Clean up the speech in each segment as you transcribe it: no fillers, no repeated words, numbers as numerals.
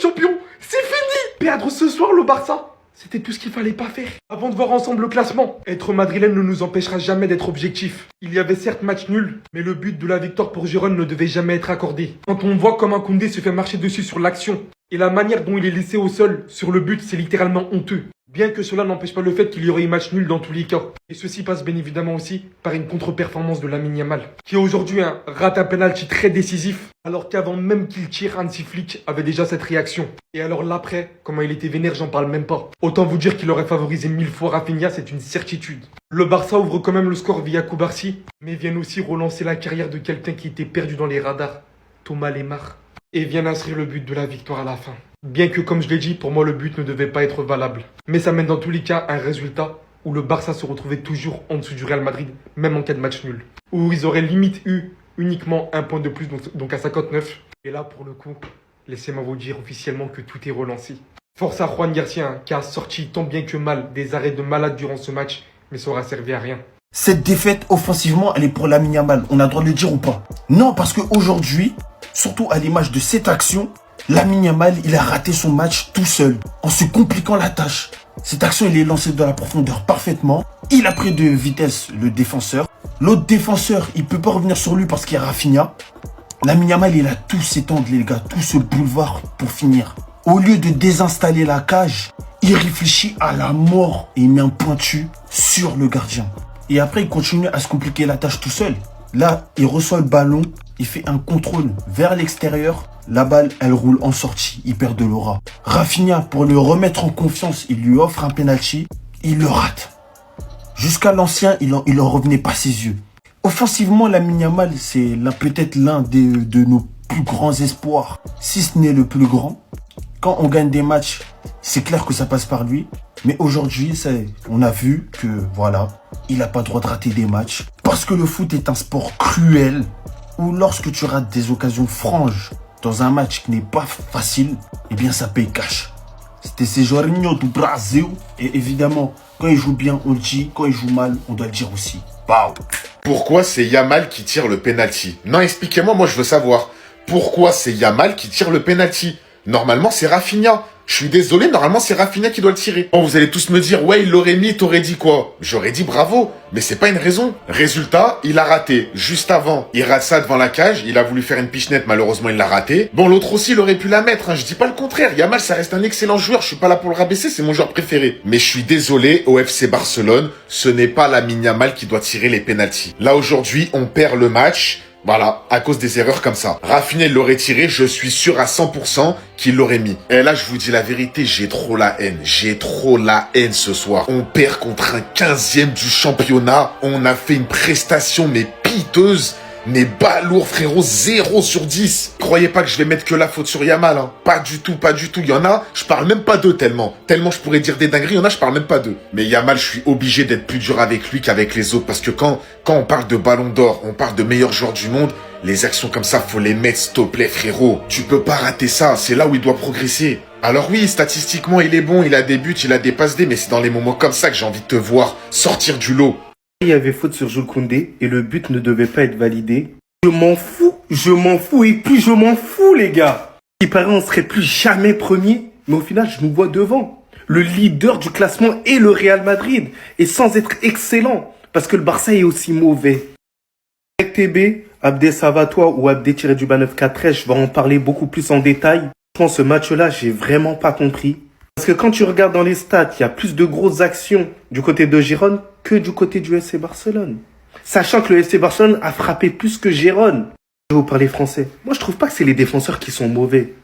Champions. C'est fini. Perdre ce soir le Barça, c'était tout ce qu'il fallait pas faire. Avant de voir ensemble le classement, être madrilène ne nous empêchera jamais d'être objectif. Il y avait certes match nul, mais le but de la victoire pour Girona ne devait jamais être accordé. Quand on voit comment Koundé se fait marcher dessus sur l'action, et la manière dont il est laissé au sol sur le but, c'est littéralement honteux. Bien que cela n'empêche pas le fait qu'il y aurait eu match nul dans tous les cas. Et ceci passe bien évidemment aussi par une contre-performance de Lamine Yamal, qui aujourd'hui rate un penalty très décisif, alors qu'avant même qu'il tire, Hansi Flick avait déjà cette réaction. Et alors l'après, comment il était vénère, j'en parle même pas. Autant vous dire qu'il aurait favorisé 1000 fois Rafinha, c'est une certitude. Le Barça ouvre quand même le score via Koubarsi, mais vient aussi relancer la carrière de quelqu'un qui était perdu dans les radars, Thomas Lemar, et vient inscrire le but de la victoire à la fin. Bien que, comme je l'ai dit, pour moi le but ne devait pas être valable. Mais ça mène dans tous les cas à un résultat où le Barça se retrouvait toujours en dessous du Real Madrid, même en cas de match nul. Où ils auraient limite eu uniquement un point de plus, donc à 59. Et là, pour le coup, laissez-moi vous dire officiellement que tout est relancé. Force à Juan Garcia, qui a sorti tant bien que mal des arrêts de malade durant ce match, mais ça aura servi à rien. Cette défaite, offensivement, elle est pour Lamine Yamal. On a le droit de le dire ou pas? Non, parce qu'aujourd'hui, surtout à l'image de cette action, Lamine Yamal, il a raté son match tout seul, en se compliquant la tâche. Cette action, il est lancé dans la profondeur parfaitement. Il a pris de vitesse le défenseur. L'autre défenseur, il peut pas revenir sur lui parce qu'il y a Rafinha. Lamine Yamal, il a tout cet angle, les gars, tout ce boulevard pour finir. Au lieu de désinstaller la cage, il réfléchit à la mort et il met un pointu sur le gardien. Et après, il continue à se compliquer la tâche tout seul. Là, il reçoit le ballon, il fait un contrôle vers l'extérieur. La balle, elle roule en sortie, il perd de l'aura. Rafinha, pour le remettre en confiance, il lui offre un penalty, il le rate. Jusqu'à l'ancien, il en revenait pas ses yeux. Offensivement, Lamine Yamal, c'est peut-être l'un de nos plus grands espoirs, si ce n'est le plus grand. Quand on gagne des matchs, c'est clair que ça passe par lui. Mais aujourd'hui, on a vu que, voilà, il n'a pas le droit de rater des matchs. Parce que le foot est un sport cruel, où lorsque tu rates des occasions franches dans un match qui n'est pas facile, eh bien ça paye cash. C'était Jorginho du Brasil. Et évidemment, quand il joue bien, on le dit. Quand il joue mal, on doit le dire aussi. Wow. Pourquoi c'est Yamal qui tire le penalty? Non, expliquez-moi, moi je veux savoir. Pourquoi c'est Yamal qui tire le penalty? Normalement, c'est Rafinha. Je suis désolé, normalement, c'est Rafinha qui doit le tirer. Bon, vous allez tous me dire, ouais, il l'aurait mis, t'aurais dit quoi? J'aurais dit bravo, mais c'est pas une raison. Résultat, il a raté. Juste avant, il rate ça devant la cage. Il a voulu faire une pichenette, malheureusement, il l'a raté. Bon, l'autre aussi, il aurait pu la mettre, hein. Je dis pas le contraire. Yamal, ça reste un excellent joueur. Je suis pas là pour le rabaisser, c'est mon joueur préféré. Mais je suis désolé, au FC Barcelone, ce n'est pas Lamine Yamal qui doit tirer les pénaltys. Là, aujourd'hui, on perd le match. Voilà, à cause des erreurs comme ça. Rafinha l'aurait tiré, je suis sûr à 100% qu'il l'aurait mis. Et là, je vous dis la vérité, j'ai trop la haine. J'ai trop la haine ce soir. On perd contre un 15e du championnat. On a fait une prestation, mais piteuse. Mais balourd, frérot, 0 sur 10. Croyez pas que je vais mettre que la faute sur Yamal, hein. Pas du tout, pas du tout. Il y en a, je parle même pas d'eux tellement. Tellement je pourrais dire des dingueries, il y en a, je parle même pas d'eux. Mais Yamal, je suis obligé d'être plus dur avec lui qu'avec les autres. Parce que quand on parle de ballon d'or, on parle de meilleur joueur du monde, les actions comme ça, faut les mettre, s'il te plaît, frérot. Tu peux pas rater ça, c'est là où il doit progresser. Alors oui, statistiquement, il est bon, il a des buts, il a des passes D, mais c'est dans les moments comme ça que j'ai envie de te voir sortir du lot. Il y avait faute sur Jules Koundé et le but ne devait pas être validé. Je m'en fous et puis je m'en fous les gars. Il paraît on serait plus jamais premier, mais au final je nous vois devant. Le leader du classement est le Real Madrid et sans être excellent parce que le Barça est aussi mauvais. Avec TB, Abdé Savatois ou Abdé-943, je vais en parler beaucoup plus en détail. Je pense que ce match-là, j'ai vraiment pas compris. Parce que quand tu regardes dans les stats, il y a plus de grosses actions du côté de Girona que du côté du FC Barcelone. Sachant que le FC Barcelone a frappé plus que Girona. Je vais vous parler français. Moi, je trouve pas que c'est les défenseurs qui sont mauvais.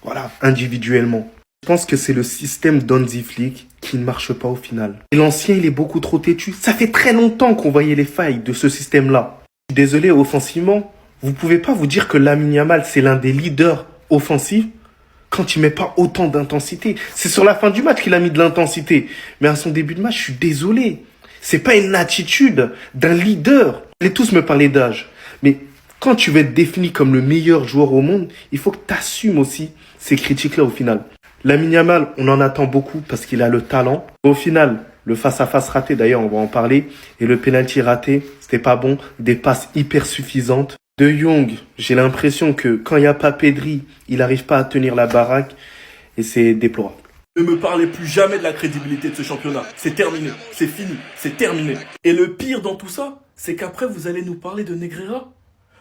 Voilà, individuellement. Je pense que c'est le système d'Hansi Flick qui ne marche pas au final. Et l'ancien, il est beaucoup trop têtu. Ça fait très longtemps qu'on voyait les failles de ce système-là. Je suis désolé, offensivement, vous pouvez pas vous dire que Lamine Yamal, c'est l'un des leaders offensifs quand il met pas autant d'intensité. C'est sur la fin du match qu'il a mis de l'intensité. Mais à son début de match, je suis désolé. C'est pas une attitude d'un leader. Vous allez tous me parler d'âge. Mais quand tu veux être défini comme le meilleur joueur au monde, il faut que tu assumes aussi ces critiques-là au final. Lamine Yamal, on en attend beaucoup parce qu'il a le talent. Au final, le face-à-face raté, d'ailleurs, on va en parler. Et le penalty raté, c'était pas bon. Des passes hyper suffisantes. De Jong, j'ai l'impression que quand il n'y a pas Pedri, il n'arrive pas à tenir la baraque. Et c'est déplorable. Ne me parlez plus jamais de la crédibilité de ce championnat. C'est terminé, c'est fini, c'est terminé. Et le pire dans tout ça, c'est qu'après vous allez nous parler de Negreira.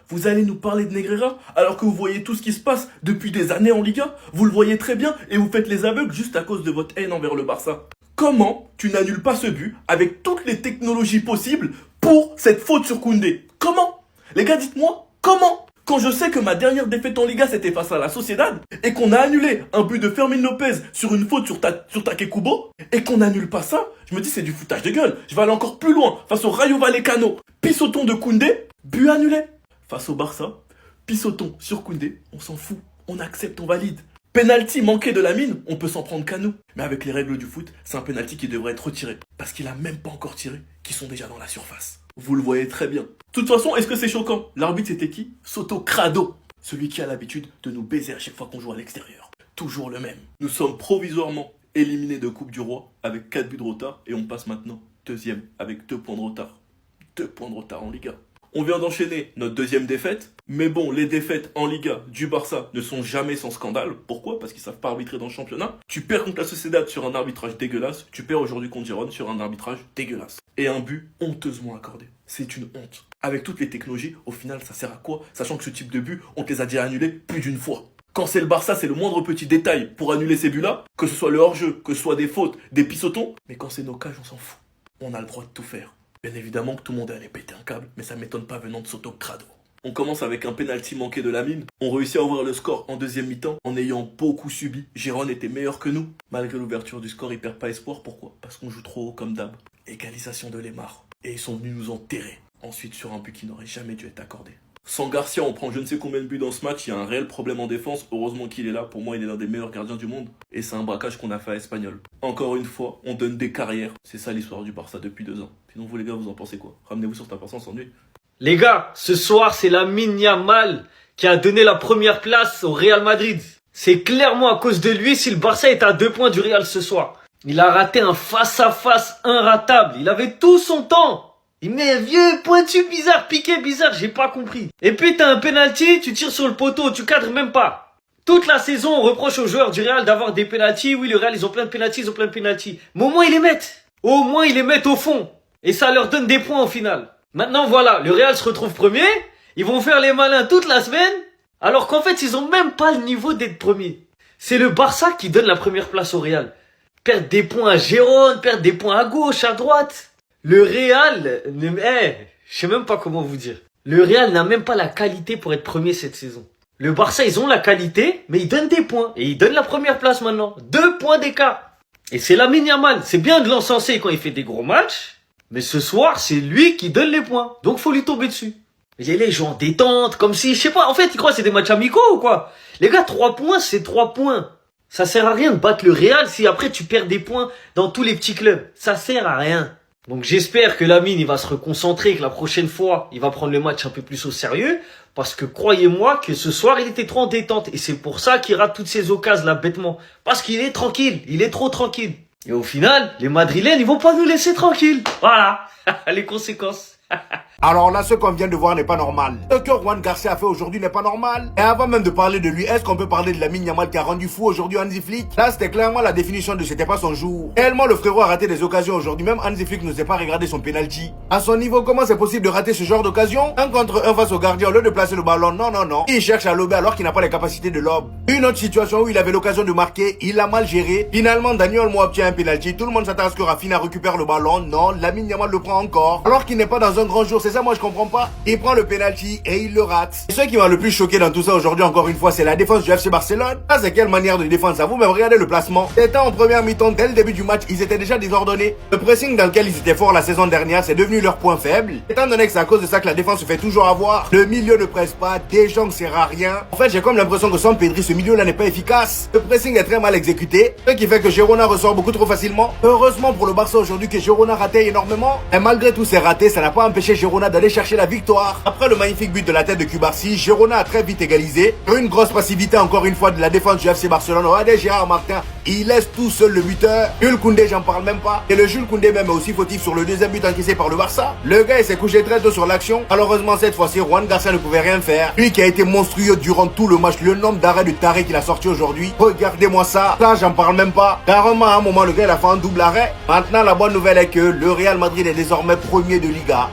Vous allez nous parler de Negreira alors que vous voyez tout ce qui se passe depuis des années en Liga. Vous le voyez très bien et vous faites les aveugles juste à cause de votre haine envers le Barça. Comment tu n'annules pas ce but avec toutes les technologies possibles pour cette faute sur Koundé? Comment? Les gars, dites-moi, comment? Quand je sais que ma dernière défaite en Liga c'était face à la Sociedad et qu'on a annulé un but de Fermin Lopez sur une faute sur Take Kubo et qu'on n'annule pas ça, je me dis c'est du foutage de gueule. Je vais aller encore plus loin face au Rayo Vallecano. Pissoton de Koundé, but annulé. Face au Barça, pissoton sur Koundé, on s'en fout, on accepte, on valide. Penalty manqué de Lamine, on peut s'en prendre qu'à nous. Mais avec les règles du foot, c'est un penalty qui devrait être retiré. Parce qu'il a même pas encore tiré, qui sont déjà dans la surface. Vous le voyez très bien. De toute façon, est-ce que c'est choquant? L'arbitre c'était qui? Soto Crado. Celui qui a l'habitude de nous baiser à chaque fois qu'on joue à l'extérieur. Toujours le même. Nous sommes provisoirement éliminés de Coupe du Roi avec 4 buts de retard. Et on passe maintenant deuxième avec 2 points de retard. 2 points de retard en Liga. On vient d'enchaîner notre deuxième défaite. Mais bon, les défaites en Liga du Barça ne sont jamais sans scandale. Pourquoi? Parce qu'ils savent pas arbitrer dans le championnat. Tu perds contre la Sociedad sur un arbitrage dégueulasse. Tu perds aujourd'hui contre Girone sur un arbitrage dégueulasse. Et un but honteusement accordé. C'est une honte. Avec toutes les technologies, au final, ça sert à quoi? Sachant que ce type de but, on te les a déjà annulés plus d'une fois. Quand c'est le Barça, c'est le moindre petit détail pour annuler ces buts-là. Que ce soit le hors-jeu, que ce soit des fautes, des pissotons. Mais quand c'est nos cages, on s'en fout. On a le droit de tout faire. Bien évidemment que tout le monde est allé péter un câble, mais ça m'étonne pas venant de Soto Crado. On commence avec un penalty manqué de Lamine. On réussit à ouvrir le score en deuxième mi-temps en ayant beaucoup subi. Girone était meilleur que nous. Malgré l'ouverture du score, ils perdent pas espoir. Pourquoi? Parce qu'on joue trop haut comme d'hab. Égalisation de Lemar. Et ils sont venus nous enterrer. Ensuite sur un but qui n'aurait jamais dû être accordé. Sans Garcia, on prend je ne sais combien de buts dans ce match. Il y a un réel problème en défense. Heureusement qu'il est là. Pour moi, il est l'un des meilleurs gardiens du monde. Et c'est un braquage qu'on a fait à Espanyol. Encore une fois, on donne des carrières. C'est ça l'histoire du Barça depuis 2 ans. Sinon, vous les gars, vous en pensez quoi? Ramenez-vous sur ta personne, on s'ennuie. Les gars, ce soir, c'est Lamine Yamal qui a donné la première place au Real Madrid. C'est clairement à cause de lui si le Barça est à 2 points du Real ce soir. Il a raté un face-à-face inratable. Il avait tout son temps. Il met un vieux pointu bizarre, piqué bizarre, j'ai pas compris. Et puis t'as un penalty, tu tires sur le poteau, tu cadres même pas. Toute la saison, on reproche aux joueurs du Real d'avoir des penaltys. Oui, le Real, ils ont plein de penaltys, Mais au moins, ils les mettent. Au moins, ils les mettent au fond. Et ça leur donne des points au final. Maintenant, voilà, le Real se retrouve premier. Ils vont faire les malins toute la semaine. Alors qu'en fait, ils ont même pas le niveau d'être premier. C'est le Barça qui donne la première place au Real. Perdre des points à Gérone, perdre des points à gauche, à droite. Le Real, je sais même pas comment vous dire. Le Real n'a même pas la qualité pour être premier cette saison. Le Barça, ils ont la qualité, mais ils donnent des points. Et ils donnent la première place maintenant. 2 points d'écart. Et c'est Lamine Yamal. C'est bien de l'encenser quand il fait des gros matchs. Mais ce soir, c'est lui qui donne les points. Donc faut lui tomber dessus. Les gens en détente, comme si, je sais pas, en fait, ils croient que c'est des matchs amicaux ou quoi? Les gars, 3 points, c'est 3 points. Ça sert à rien de battre le Real si après tu perds des points dans tous les petits clubs. Ça sert à rien. Donc j'espère que Lamine, il va se reconcentrer, que la prochaine fois, il va prendre le match un peu plus au sérieux. Parce que croyez-moi que ce soir, il était trop en détente. Et c'est pour ça qu'il rate toutes ces occasions là, bêtement. Parce qu'il est tranquille, il est trop tranquille. Et au final, les Madrilènes, ils vont pas nous laisser tranquilles. Voilà, les conséquences. Alors là, ce qu'on vient de voir n'est pas normal. Ce que Juan Garcia a fait aujourd'hui n'est pas normal. Et avant même de parler de lui, est-ce qu'on peut parler de Lamine Yamal qui a rendu fou aujourd'hui Hansi Flick? Là, c'était clairement la définition de c'était pas son jour. Tellement le frérot a raté des occasions aujourd'hui, même Hansi Flick ne sait pas regarder son penalty. À son niveau, comment c'est possible de rater ce genre d'occasion? Un contre un face au gardien, au lieu de placer le ballon, non. Il cherche à lober alors qu'il n'a pas les capacités de lob. Une autre situation où il avait l'occasion de marquer, il l'a mal géré. Finalement, Daniel Mo obtient un penalty. Tout le monde s'attend à ce que Rafinha récupère le ballon. Non, Lamine Yamal le prend encore. Alors qu'il n'est pas dans un grand jour, c'est ça moi je comprends pas. Il prend le penalty et il le rate. Et ce qui m'a le plus choqué dans tout ça aujourd'hui encore une fois, c'est la défense du FC Barcelone. Ça c'est quelle manière de défense à vous, mais regardez le placement. Étant en première mi-temps, dès le début du match, ils étaient déjà désordonnés. Le pressing dans lequel ils étaient forts la saison dernière, c'est devenu leur point faible. Étant donné que c'est à cause de ça que la défense se fait toujours avoir, le milieu ne presse pas, Deschamps ne sert à rien. En fait, j'ai comme l'impression que sans Pedri, ce milieu là n'est pas efficace. Le pressing est très mal exécuté, ce qui fait que Girona ressort beaucoup trop facilement. Heureusement pour le Barça aujourd'hui que Girona ratait énormément. Et malgré tous ces ratés, ça n'a pas pas empêché Girona d'aller chercher la victoire. Après le magnifique but de la tête de Cubarsi, Girona a très vite égalisé. Une grosse passivité encore une fois de la défense du FC Barcelone. Regardez Gérard Martin, il laisse tout seul le buteur. Jules Koundé, j'en parle même pas. Et le Jules Koundé même est aussi fautif sur le deuxième but encaissé par le Barça. Le gars il s'est couché très tôt sur l'action. Malheureusement cette fois-ci, Juan Garcia ne pouvait rien faire. Lui qui a été monstrueux durant tout le match, le nombre d'arrêts de taré qu'il a sorti aujourd'hui. Regardez-moi ça. Ça, j'en parle même pas. Carrément, à un moment, le gars il a fait un double arrêt. Maintenant, la bonne nouvelle est que le Real Madrid est désormais premier de Liga.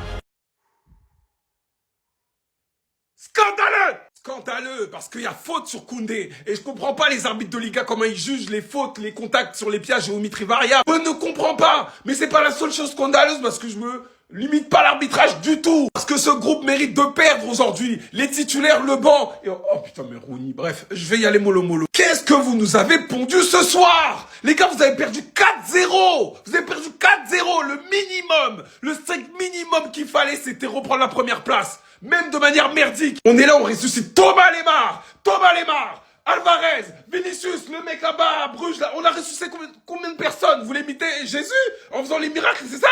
Scandaleux! Scandaleux, parce qu'il y a faute sur Koundé. Et je comprends pas les arbitres de Liga, comment ils jugent les fautes, les contacts sur les pieds à géométrie variable. Je ne comprends pas. Mais c'est pas la seule chose scandaleuse, parce que je me limite pas l'arbitrage du tout. Parce que ce groupe mérite de perdre aujourd'hui. Les titulaires, le banc. Et oh putain, mais Rooney, bref, je vais y aller mollo mollo. Qu'est-ce que vous nous avez pondu ce soir? Les gars, vous avez perdu 4-0. Vous avez perdu 4-0. Le minimum, le strict minimum qu'il fallait, c'était reprendre la première place. Même de manière merdique. On est là, on ressuscite Thomas Lemar, Alvarez, Vinicius, le mec là-bas, à Bruges, là. On a ressuscité combien de personnes? Vous l'imitez Jésus en faisant les miracles, c'est ça?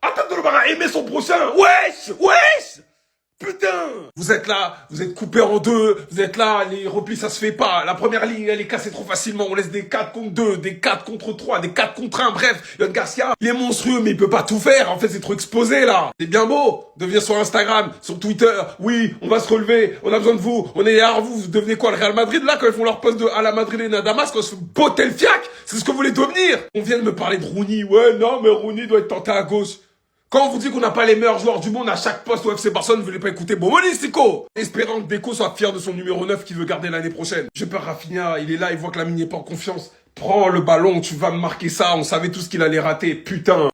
Attends de le voir aimer son prochain. Wesh! Putain! Vous êtes là, vous êtes coupés en deux, vous êtes là, les replis ça se fait pas. La première ligne elle est cassée trop facilement, on laisse des 4 contre 2, des 4 contre 3, des 4 contre 1, bref. Yann Garcia, il est monstrueux mais il peut pas tout faire, en fait c'est trop exposé là. C'est bien beau de venir sur Instagram, sur Twitter, oui, on va se relever, on a besoin de vous, on est derrière vous, vous devenez quoi le Real Madrid là quand ils font leur poste de à la Madrilène à Damas, quand ils se font botter le fiac, c'est ce que vous voulez devenir. On vient de me parler de Rooney, ouais non mais Rooney doit être tenté à gauche. Quand on vous dit qu'on n'a pas les meilleurs joueurs du monde à chaque poste au FC Barcelone, vous voulez pas écouter Bomonistico. Espérant que Deco soit fier de son numéro 9 qu'il veut garder l'année prochaine. J'ai peur Rafinha, il est là, il voit que la mine n'est pas en confiance. Prends le ballon, tu vas me marquer ça, on savait tout ce qu'il allait rater, putain.